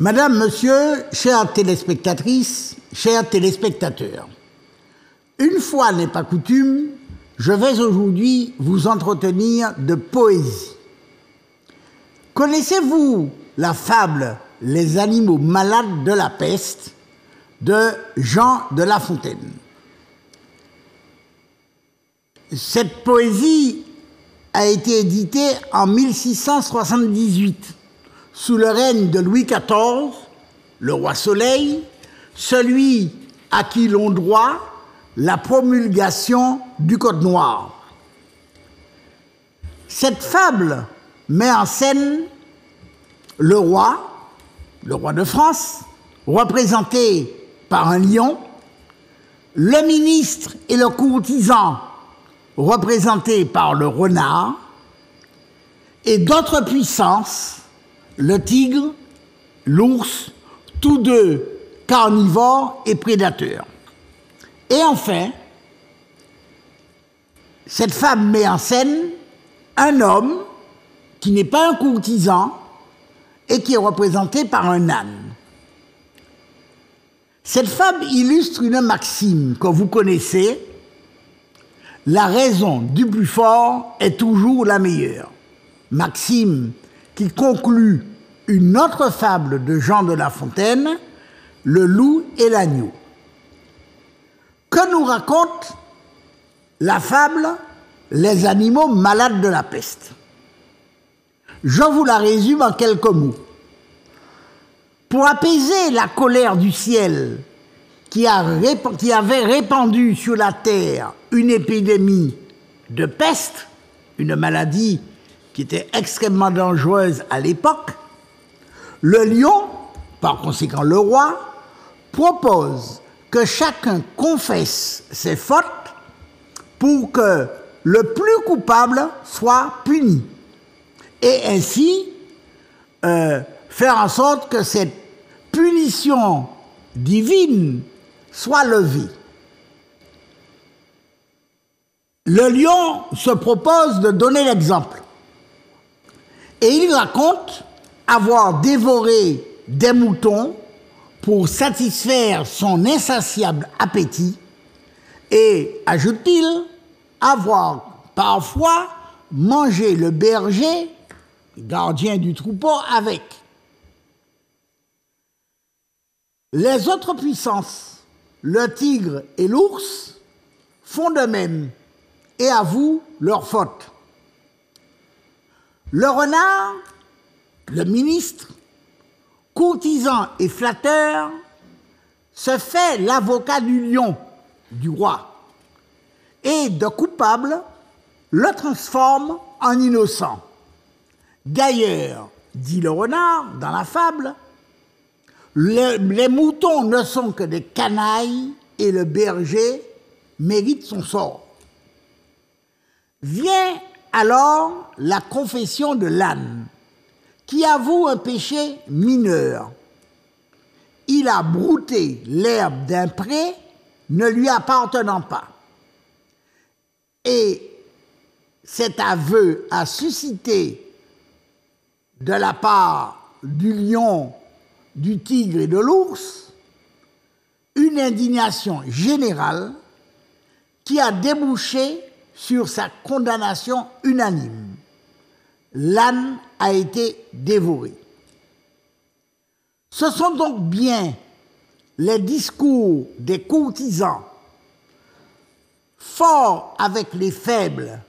Madame, Monsieur, chères téléspectatrices, chers téléspectateurs, une fois n'est pas coutume, je vais aujourd'hui vous entretenir de poésie. Connaissez-vous la fable « Les animaux malades de la peste » de Jean de La Fontaine? Cette poésie a été éditée en 1678 sous le règne de Louis XIV, le roi Soleil, celui à qui l'on doit la promulgation du Code noir. Cette fable met en scène le roi de France, représenté par un lion, le ministre et le courtisan, représentés par le renard, et d'autres puissances, le tigre, l'ours, tous deux carnivores et prédateurs. Et enfin, cette femme met en scène un homme qui n'est pas un courtisan et qui est représenté par un âne. Cette fable illustre une maxime que vous connaissez: la raison du plus fort est toujours la meilleure. Maxime qui conclut une autre fable de Jean de La Fontaine, Le loup et l'agneau. Que nous raconte la fable Les animaux malades de la peste? Je vous la résume en quelques mots. Pour apaiser la colère du ciel qui avait répandu sur la terre une épidémie de peste, une maladie qui était extrêmement dangereuse à l'époque, le lion, par conséquent le roi, propose que chacun confesse ses fautes pour que le plus coupable soit puni, et ainsi faire en sorte que cette punition divine soit levée. Le lion se propose de donner l'exemple. Et il raconte avoir dévoré des moutons pour satisfaire son insatiable appétit et, ajoute-t-il, avoir parfois mangé le berger, gardien du troupeau, avec. Les autres puissances, le tigre et l'ours, font de même et avouent leurs fautes. Le renard, le ministre, courtisan et flatteur, se fait l'avocat du lion, du roi, et de coupable le transforme en innocent. D'ailleurs, dit le renard dans la fable, les moutons ne sont que des canailles et le berger mérite son sort. Vient alors la confession de l'âne, qui avoue un péché mineur. Il a brouté l'herbe d'un pré ne lui appartenant pas. Et cet aveu a suscité de la part du lion, du tigre et de l'ours une indignation générale qui a débouché sur sa condamnation unanime. L'âne a été dévoré. Ce sont donc bien les discours des courtisans, forts avec les faibles,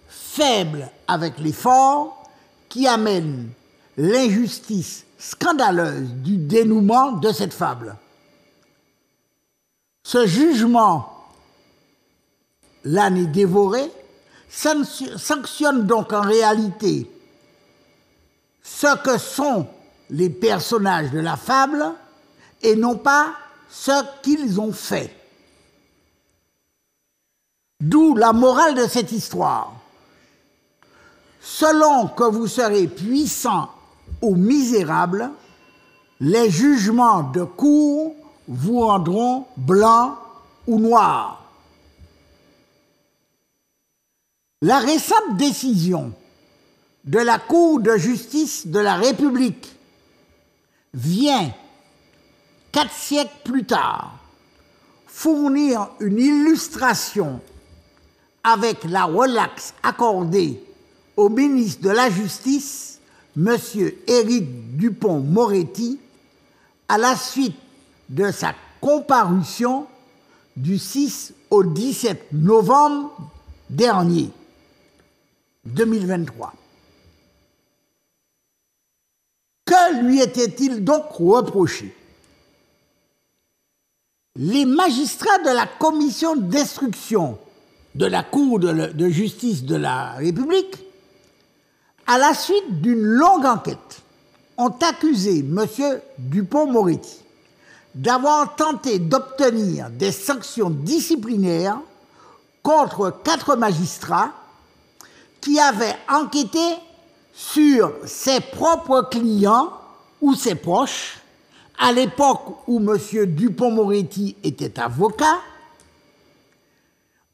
faibles avec les forts, qui amènent l'injustice scandaleuse du dénouement de cette fable. Ce jugement, l'âne est dévoré, sanctionne donc en réalité ce que sont les personnages de la fable et non pas ce qu'ils ont fait. D'où la morale de cette histoire. Selon que vous serez puissant ou misérable, les jugements de cour vous rendront blanc ou noir. La récente décision de la Cour de justice de la République vient, 4 siècles plus tard, fournir une illustration avec la relaxe accordée au ministre de la Justice, M. Éric Dupond-Moretti, à la suite de sa comparution du 6 au 17 novembre dernier, 2023. Que lui était-il donc reproché? Les magistrats de la commission d'instruction de la Cour de justice de la République, à la suite d'une longue enquête, ont accusé M. Dupond-Moretti d'avoir tenté d'obtenir des sanctions disciplinaires contre 4 magistrats qui avaient enquêté sur ses propres clients ou ses proches à l'époque où M. Dupond-Moretti était avocat,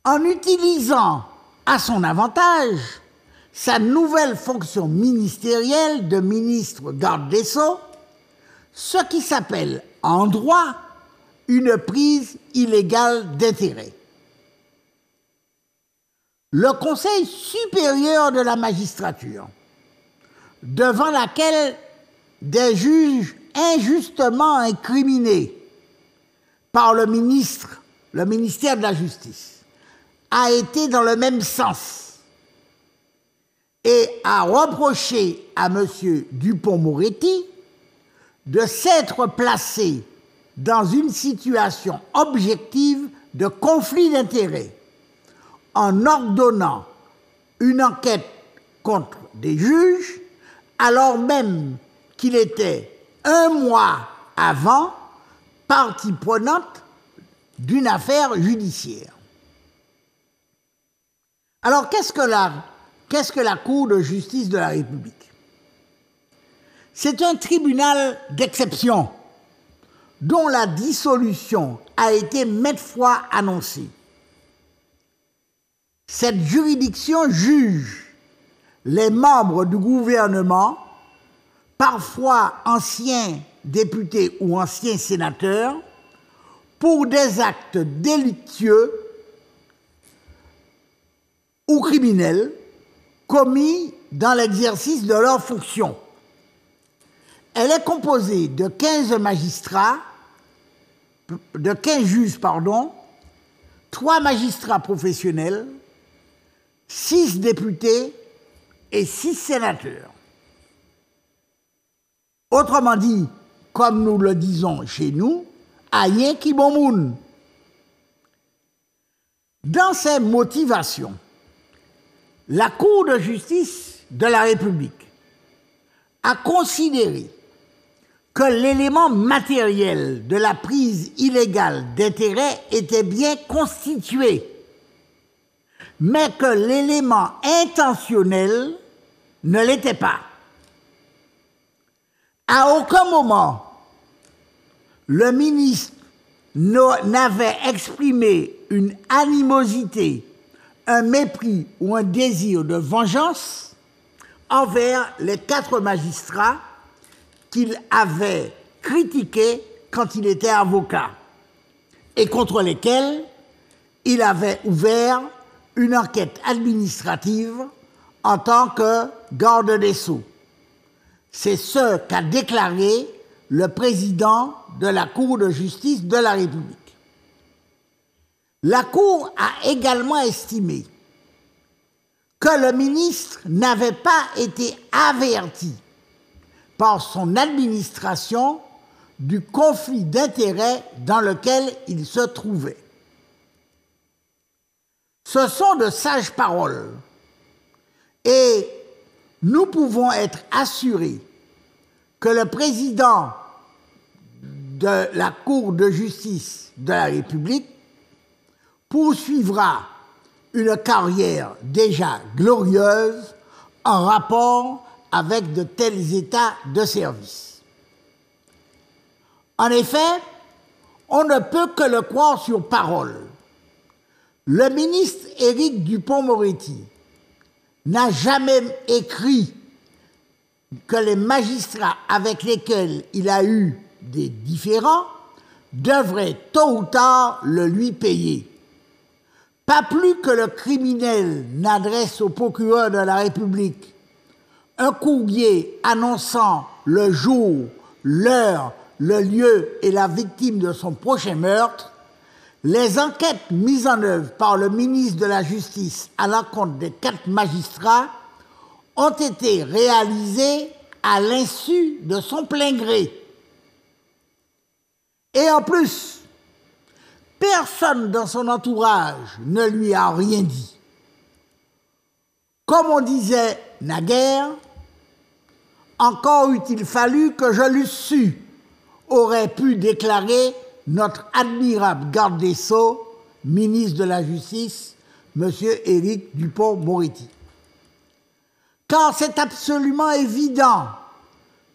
en utilisant à son avantage sa nouvelle fonction ministérielle de ministre garde des Sceaux, ce qui s'appelle en droit une prise illégale d'intérêt. Le Conseil supérieur de la magistrature, devant laquelle des juges injustement incriminés par le ministère de la Justice, a été dans le même sens et a reproché à M. Dupond-Moretti de s'être placé dans une situation objective de conflit d'intérêts en ordonnant une enquête contre des juges alors même qu'il était 1 mois avant partie prenante d'une affaire judiciaire. Alors, qu'est-ce que la Cour de justice de la République? C'est un tribunal d'exception dont la dissolution a été maintes fois annoncée. Cette juridiction juge les membres du gouvernement, parfois anciens députés ou anciens sénateurs, pour des actes délictueux ou criminels commis dans l'exercice de leurs fonctions. Elle est composée de 15 juges, 3 magistrats professionnels, 6 députés et 6 sénateurs. Autrement dit, comme nous le disons chez nous, aïe qui bon moun. Dans ses motivations, la Cour de justice de la République a considéré que l'élément matériel de la prise illégale d'intérêt était bien constitué, mais que l'élément intentionnel ne l'était pas. À aucun moment, le ministre n'avait exprimé une animosité, un mépris ou un désir de vengeance envers les 4 magistrats qu'il avait critiqués quand il était avocat et contre lesquels il avait ouvert une enquête administrative en tant que garde des Sceaux. C'est ce qu'a déclaré le président de la Cour de justice de la République. La Cour a également estimé que le ministre n'avait pas été averti par son administration du conflit d'intérêts dans lequel il se trouvait. Ce sont de sages paroles et nous pouvons être assurés que le président de la Cour de justice de la République poursuivra une carrière déjà glorieuse en rapport avec de tels états de service. En effet, on ne peut que le croire sur parole. Le ministre Éric Dupond-Moretti n'a jamais écrit que les magistrats avec lesquels il a eu des différends devraient tôt ou tard le lui payer. Pas plus que le criminel n'adresse au procureur de la République un courrier annonçant le jour, l'heure, le lieu et la victime de son prochain meurtre, les enquêtes mises en œuvre par le ministre de la Justice à l'encontre des 4 magistrats ont été réalisées à l'insu de son plein gré. Et en plus, personne dans son entourage ne lui a rien dit. Comme on disait naguère, encore eût-il fallu que je l'eusse su, aurait pu déclarer notre admirable garde des Sceaux, ministre de la Justice, M. Éric Dupond-Moretti. Car c'est absolument évident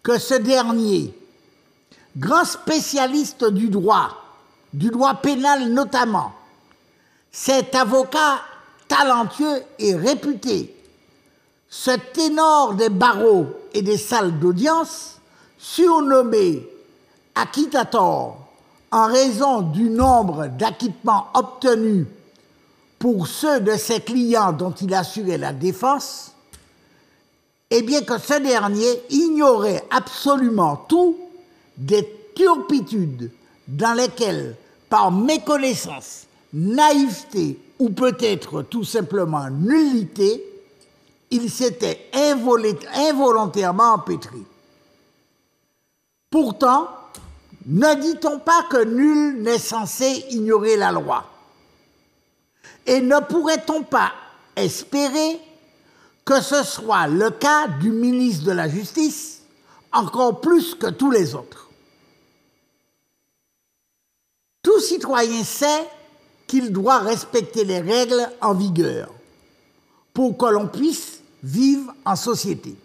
que ce dernier, grand spécialiste du droit pénal notamment, cet avocat talentueux et réputé, ce ténor des barreaux et des salles d'audience, surnommé acquittator en raison du nombre d'acquittements obtenus pour ceux de ses clients dont il assurait la défense, et bien que ce dernier ignorait absolument tout des turpitudes dans lesquelles, par méconnaissance, naïveté ou peut-être tout simplement nullité, il s'était involontairement empêtré. Pourtant, ne dit-on pas que nul n'est censé ignorer la loi? Et ne pourrait-on pas espérer que ce soit le cas du ministre de la Justice, encore plus que tous les autres? Tout citoyen sait qu'il doit respecter les règles en vigueur pour que l'on puisse vivre en société.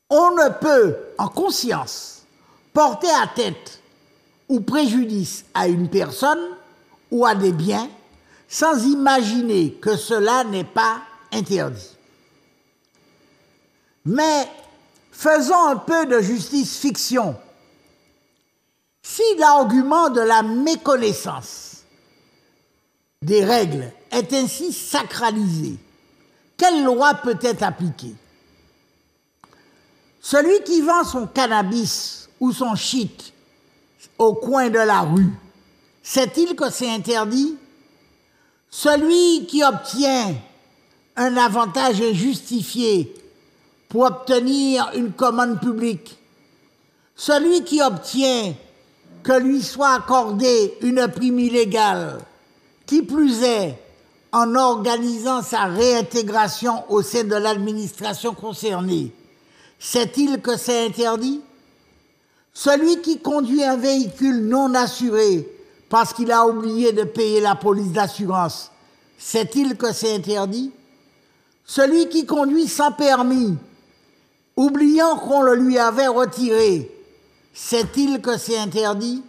On ne peut, en conscience, porter atteinte ou préjudice à une personne ou à des biens sans imaginer que cela n'est pas interdit. Mais faisons un peu de justice-fiction. Si l'argument de la méconnaissance des règles est ainsi sacralisé, quelle loi peut être appliquée? Celui qui vend son cannabis ou son shit au coin de la rue, sait-il que c'est interdit? Celui qui obtient un avantage injustifié pour obtenir une commande publique, celui qui obtient que lui soit accordée une prime illégale, qui plus est, en organisant sa réintégration au sein de l'administration concernée, sait-il que c'est interdit? Celui qui conduit un véhicule non assuré parce qu'il a oublié de payer la police d'assurance, sait-il que c'est interdit? Celui qui conduit sans permis, oubliant qu'on le lui avait retiré, sait-il que c'est interdit?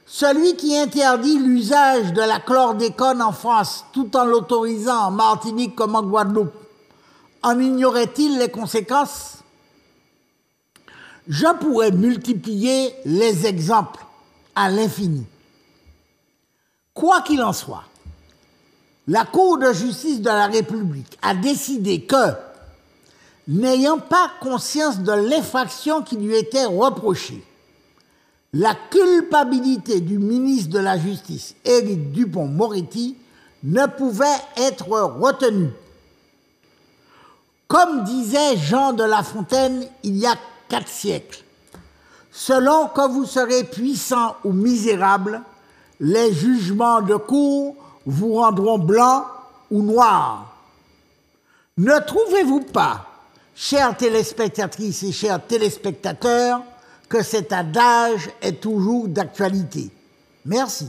Celui qui interdit l'usage de la chlordécone en France tout en l'autorisant en Martinique comme en Guadeloupe, en ignorait-il les conséquences? Je pourrais multiplier les exemples à l'infini. Quoi qu'il en soit, la Cour de justice de la République a décidé que, n'ayant pas conscience de l'infraction qui lui était reprochée, la culpabilité du ministre de la Justice, Éric Dupond-Moretti, ne pouvait être retenue. Comme disait Jean de La Fontaine il y a 4 siècles, selon que vous serez puissant ou misérable, les jugements de cour vous rendront blanc ou noir. Ne trouvez-vous pas, chères téléspectatrices et chers téléspectateurs, que cet adage est toujours d'actualité? Merci.